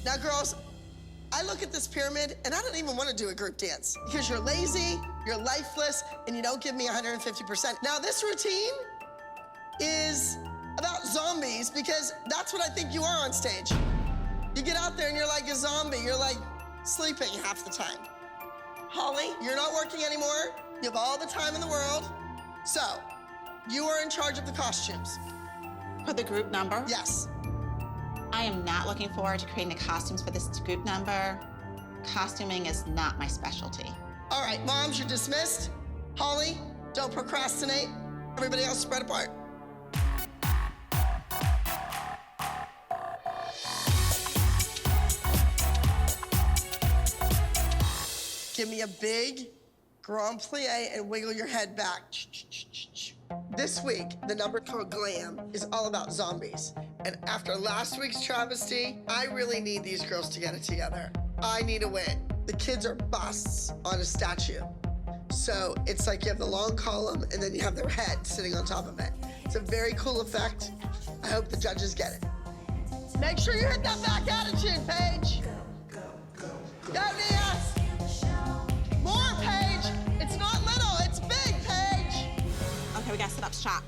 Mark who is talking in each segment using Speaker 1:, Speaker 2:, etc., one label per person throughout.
Speaker 1: Now, girls, I look at this pyramid and I don't even want to do a group dance because you're lazy, you're lifeless, and you don't give me 150%. Now, this routine is about zombies because that's what I think you are on stage. You get out there and you're like a zombie. You're like sleeping half the time. Holly, you're not working anymore. You have all the time in the world. So, you are in charge of the costumes.
Speaker 2: For the group number?
Speaker 1: Yes.
Speaker 2: I am not looking forward to creating the costumes for this group number. Costuming is not my specialty.
Speaker 1: All right, moms, you're dismissed. Holly, don't procrastinate. Everybody else spread apart. Give me a big grand plie and wiggle your head back. This week, the number called Glam is all about zombies. And after last week's travesty, I really need these girls to get it together. I need a win. The kids are busts on a statue. So it's like you have the long column and then you have their head sitting on top of it. It's a very cool effect. I hope the judges get it. Make sure you hit that back attitude, Paige. Go, Nia. More, Paige. It's not little, it's big, Paige.
Speaker 2: Okay, we gotta set up shop.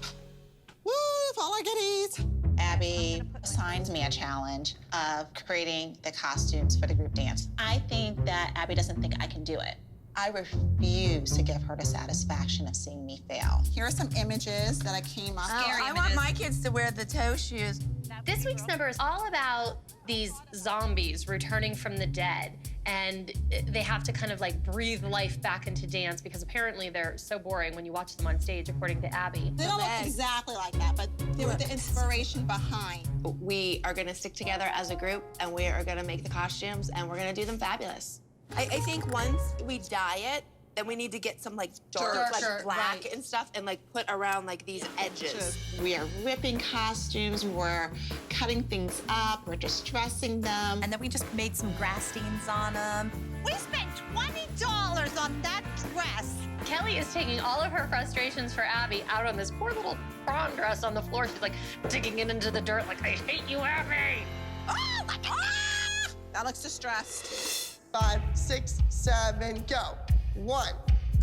Speaker 2: Woo, follow our goodies. Abby assigned me a challenge of creating the costumes for the group dance. I think that Abby doesn't think I can do it. I refuse to give her the satisfaction of seeing me fail. Here are some images that I came up.
Speaker 3: I want my kids to wear the toe shoes.
Speaker 4: This week's number is all about these zombies returning from the dead. And they have to kind of like breathe life back into dance because apparently they're so boring when you watch them on stage, according to Abby.
Speaker 2: They don't look exactly like that, but they were the inspiration behind.
Speaker 5: We are gonna stick together as a group and we are gonna make the costumes and we're gonna do them fabulous.
Speaker 3: I think once we dye it, then we need to get some like dark, like black and stuff and like put around like these edges.
Speaker 2: We are ripping costumes, we're cutting things up, we're distressing them.
Speaker 6: And then we just made some grass stains on them. We spent $20 on that dress.
Speaker 4: Kelly is taking all of her frustrations for Abby out on this poor little prom dress on the floor. She's like digging it into the dirt like, I hate you, Abby.
Speaker 2: Oh, my God! That looks distressed.
Speaker 1: 5, 6, 7, go. 1,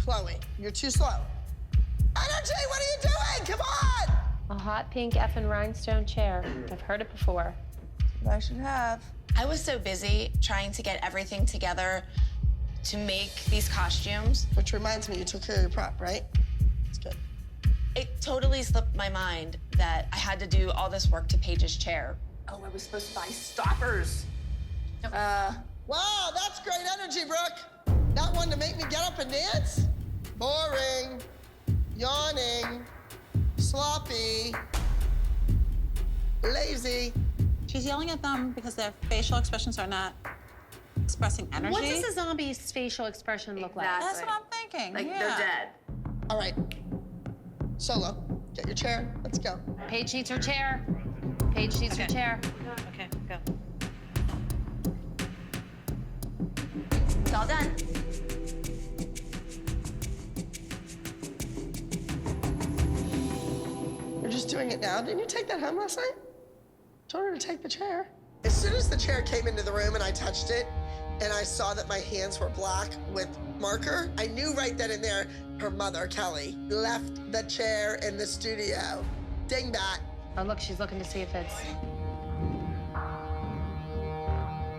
Speaker 1: Chloe, you're too slow. Energy, what are you doing? Come on!
Speaker 4: A hot pink effing rhinestone chair. I've heard it before.
Speaker 3: I should have.
Speaker 5: I was so busy trying to get everything together to make these costumes.
Speaker 1: Which reminds me, you took care of your prop, right? It's good.
Speaker 5: It totally slipped my mind that I had to do all this work to Paige's chair.
Speaker 3: Oh, I was supposed to buy stoppers.
Speaker 1: Wow, that's great energy, Brooke. Not one to make me get up and dance? Boring, yawning, sloppy, lazy.
Speaker 2: She's yelling at them because their facial expressions are not expressing energy.
Speaker 4: What does a zombie's facial expression look like?
Speaker 2: That's what I'm thinking.
Speaker 3: Like
Speaker 2: yeah.
Speaker 3: they're dead.
Speaker 1: All right, Solo, get your chair, let's go.
Speaker 4: Paige needs her chair. Paige needs her chair.
Speaker 6: Okay, go.
Speaker 3: It's all done.
Speaker 1: You're just doing it now. Didn't you take that home last night? Told her to take the chair. As soon as the chair came into the room and I touched it, and I saw that my hands were black with marker, I knew right then and there her mother, Kelly, left the chair in the studio. Dingbat.
Speaker 4: Oh, look, she's looking to see if it's...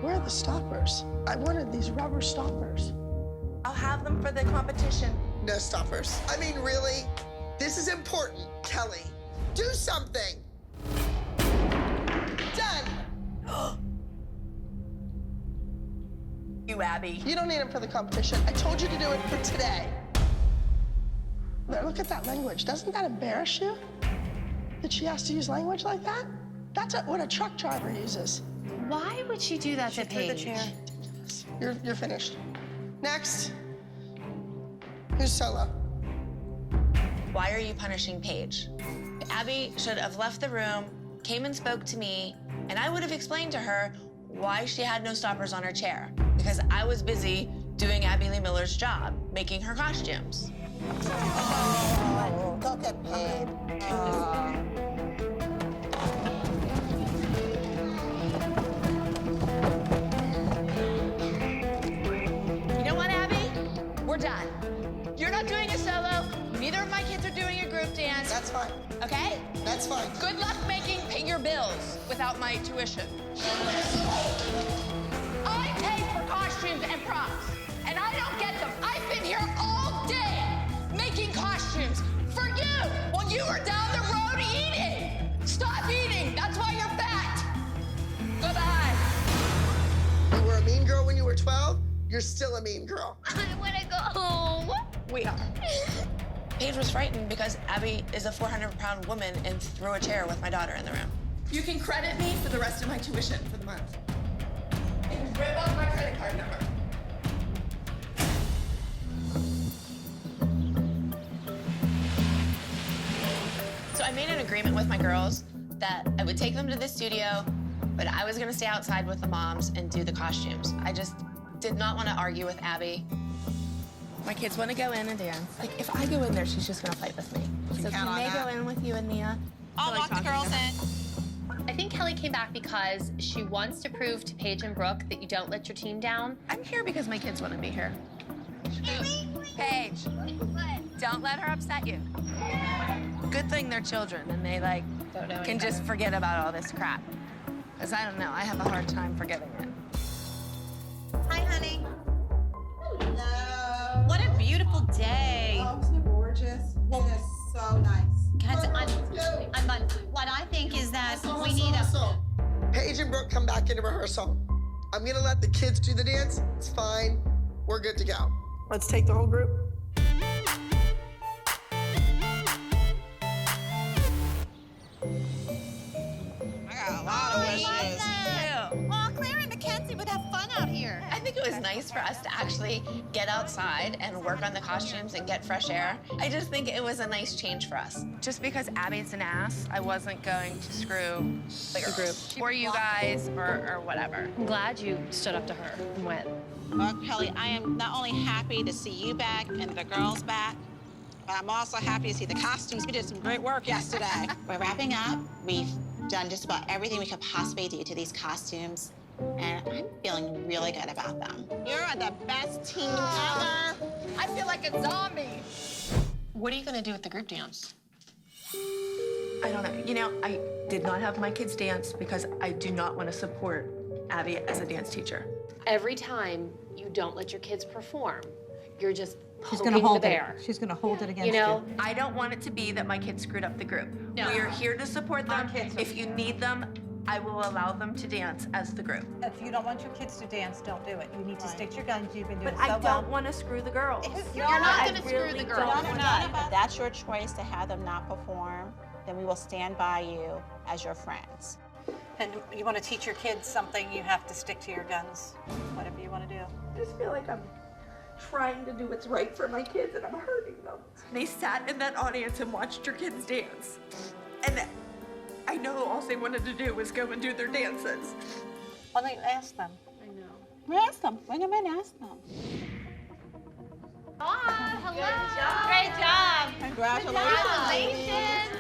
Speaker 1: Where are the stoppers? I wanted these rubber stoppers.
Speaker 3: I'll have them for the competition.
Speaker 1: No stoppers. I mean, really? This is important, Kelly. Do something. Done.
Speaker 3: You, Abby.
Speaker 1: You don't need them for the competition. I told you to do it for today. Now, look at that language. Doesn't that embarrass you? That she has to use language like that? That's what a truck driver uses.
Speaker 4: Why would she do that to Paige?
Speaker 1: You're finished. Next. Who's Solo?
Speaker 5: Why are you punishing Paige? Abby should have left the room, came and spoke to me, and I would have explained to her why she had no stoppers on her chair. Because I was busy doing Abby Lee Miller's job, making her costumes.
Speaker 2: Oh, don't get paid.
Speaker 3: okay?
Speaker 1: That's fine.
Speaker 3: Good luck paying your bills without my tuition. I pay for costumes and props, and I don't get them. I've been here all day making costumes for you while you were down the road eating. Stop eating. That's why you're fat. Goodbye.
Speaker 1: You were a mean girl when you were 12. You're still a mean girl.
Speaker 4: I want to go home.
Speaker 3: We are.
Speaker 5: Paige was frightened because Abby is a 400-pound woman and threw a chair with my daughter in the room.
Speaker 3: You can credit me for the rest of my tuition for the month. And rip off my credit card number.
Speaker 5: So I made an agreement with my girls that I would take them to the studio, but I was gonna stay outside with the moms and do the costumes. I just did not want to argue with Abby. My kids want to go in and dance. Like, if I go in there, she's just gonna fight with me. So can they go in with you and Nia?
Speaker 6: I'll walk the girls in.
Speaker 4: I think Kelly came back because she wants to prove to Paige and Brooke that you don't let your team down.
Speaker 5: I'm here because my kids want to be here.
Speaker 3: Paige, don't let her upset you.
Speaker 5: Good thing they're children and they
Speaker 4: Don't know any
Speaker 5: can just forget about all this crap. Because I don't know, I have a hard time forgetting it.
Speaker 6: Hi, honey. Hello. What a beautiful day.
Speaker 7: Oh, isn't it gorgeous? It is so nice.
Speaker 6: Guys, what I think is that we need a...
Speaker 1: Paige and Brooke come back into rehearsal. I'm gonna let the kids do the dance. It's fine. We're good to go. Let's take the whole group.
Speaker 6: I got a lot of wishes. Oh, Claire and Mackenzie would have fun out here.
Speaker 5: I think it was nice for us to actually get outside and work on the costumes and get fresh air. I just think it was a nice change for us.
Speaker 3: Just because Abby's an ass, I wasn't going to screw the group or you guys or whatever.
Speaker 4: I'm glad you stood up to her and went.
Speaker 6: Well, Kelly, I am not only happy to see you back and the girls back, but I'm also happy to see the costumes. We did some great work yesterday. We're wrapping up. We've done just about everything we could possibly do to these costumes, and I'm feeling really good about them. You're the best team ever.
Speaker 3: I feel like a zombie.
Speaker 4: What are you gonna do with the group dance?
Speaker 8: I don't know. You know, I did not have my kids dance because I do not want to support Abby as a dance teacher.
Speaker 4: Every time you don't let your kids perform, you're just
Speaker 9: She's
Speaker 4: poking
Speaker 9: gonna hold
Speaker 4: the bear.
Speaker 9: it. She's gonna hold it against
Speaker 4: You know?
Speaker 8: I don't want it to be that my kids screwed up the group.
Speaker 4: No.
Speaker 8: We are here to support them. If you need them, I will allow them to dance as the group.
Speaker 9: If you don't want your kids to dance, don't do it. You need to stick to your guns. You've been doing
Speaker 8: But
Speaker 9: so
Speaker 8: I
Speaker 9: well.
Speaker 8: don't want to screw the girls.
Speaker 4: You're not
Speaker 8: I
Speaker 4: gonna screw
Speaker 8: really
Speaker 4: the
Speaker 8: don't
Speaker 4: girls.
Speaker 8: want
Speaker 6: If that's your choice to have them not perform, then we will stand by you as your friends.
Speaker 9: And you want to teach your kids something, you have to stick to your guns. Whatever you want to do.
Speaker 8: I just feel like I'm trying to do what's right for my kids and I'm hurting them. They sat in that audience and watched your kids dance. And I know all they wanted to do was go and do their dances.
Speaker 9: Why don't you ask them?
Speaker 6: Ask them. Bring them in, ask them.
Speaker 4: Hello.
Speaker 6: Great job.
Speaker 4: Congratulations.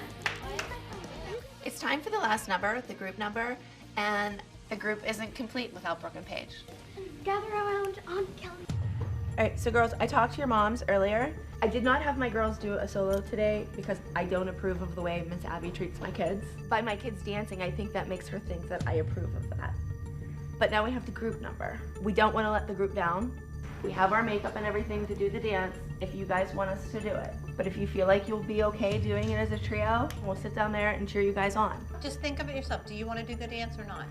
Speaker 5: It's time for the last number, the group number, and the group isn't complete without Brooke and Paige.
Speaker 10: Gather around Aunt Kelly.
Speaker 8: All right, so girls, I talked to your moms earlier. I did not have my girls do a solo today because I don't approve of the way Miss Abby treats my kids. By my kids dancing, I think that makes her think that I approve of that. But now we have the group number. We don't want to let the group down. We have our makeup and everything to do the dance if you guys want us to do it. But if you feel like you'll be okay doing it as a trio, we'll sit down there and cheer you guys on.
Speaker 9: Just think of it yourself. Do you want to do the dance or not?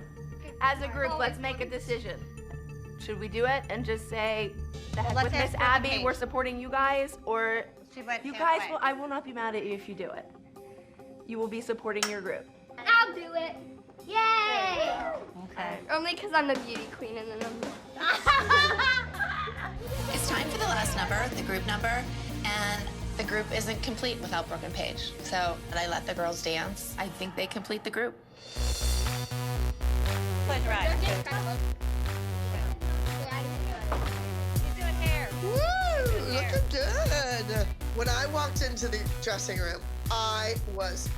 Speaker 8: As a group, let's make a decision. Should we do it and just say, the heck
Speaker 9: let's
Speaker 8: with Miss
Speaker 9: ask Brooke and
Speaker 8: Abby,
Speaker 9: Paige.
Speaker 8: we're supporting you guys, or
Speaker 9: She went
Speaker 8: you
Speaker 9: halfway.
Speaker 8: guys will, I will not be mad at you if you do it. You will be supporting your group.
Speaker 10: I'll do it. Yay!
Speaker 9: Okay.
Speaker 10: Only because I'm the beauty queen and then
Speaker 5: It's time for the last number, the group number, and the group isn't complete without Brooke and Paige. So I let the girls dance. I think they complete the group.
Speaker 6: Good, right.
Speaker 1: Woo! Looking good. When I walked into the dressing room, I was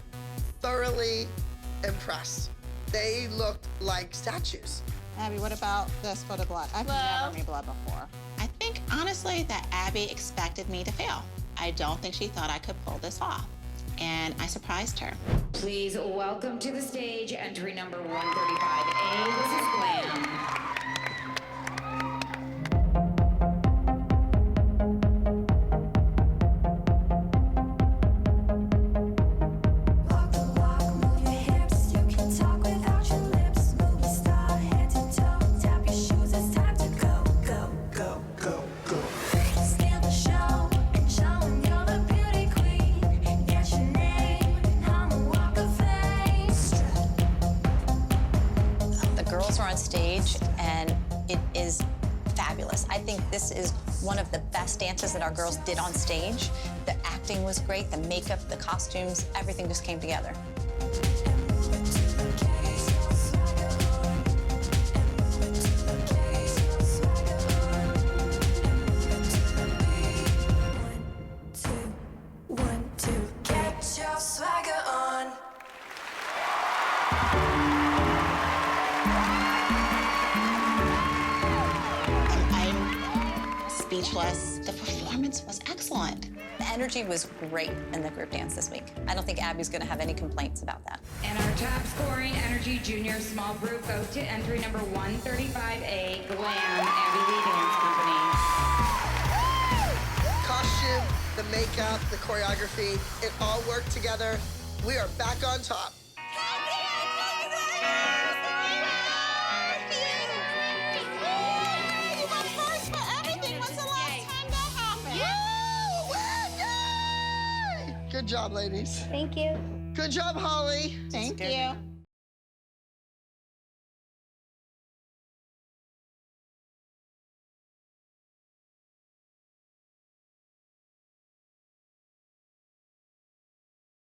Speaker 1: thoroughly impressed. They looked like statues.
Speaker 6: Abby, what about this for the blood? I've never made blood before. I think, honestly, that Abby expected me to fail. I don't think she thought I could pull this off. and I surprised her.
Speaker 11: Please welcome to the stage entry number 135A. This is Glam.
Speaker 5: On stage, and it is fabulous. I think this is one of the best dances that our girls did on stage. The acting was great, the makeup, the costumes, everything just came together.
Speaker 3: One, two, get your swagger on.
Speaker 6: Speechless. The performance was excellent.
Speaker 5: The energy was great in the group dance this week. I don't think Abby's gonna have any complaints about that.
Speaker 11: And our top scoring energy junior small group goes to entry number 135A, Glam, Abby Lee Dance Company.
Speaker 1: Costume, the makeup, the choreography, it all worked together. We are back on top. Good job, ladies.
Speaker 10: Thank you.
Speaker 1: Good job, Holly.
Speaker 6: Thank you.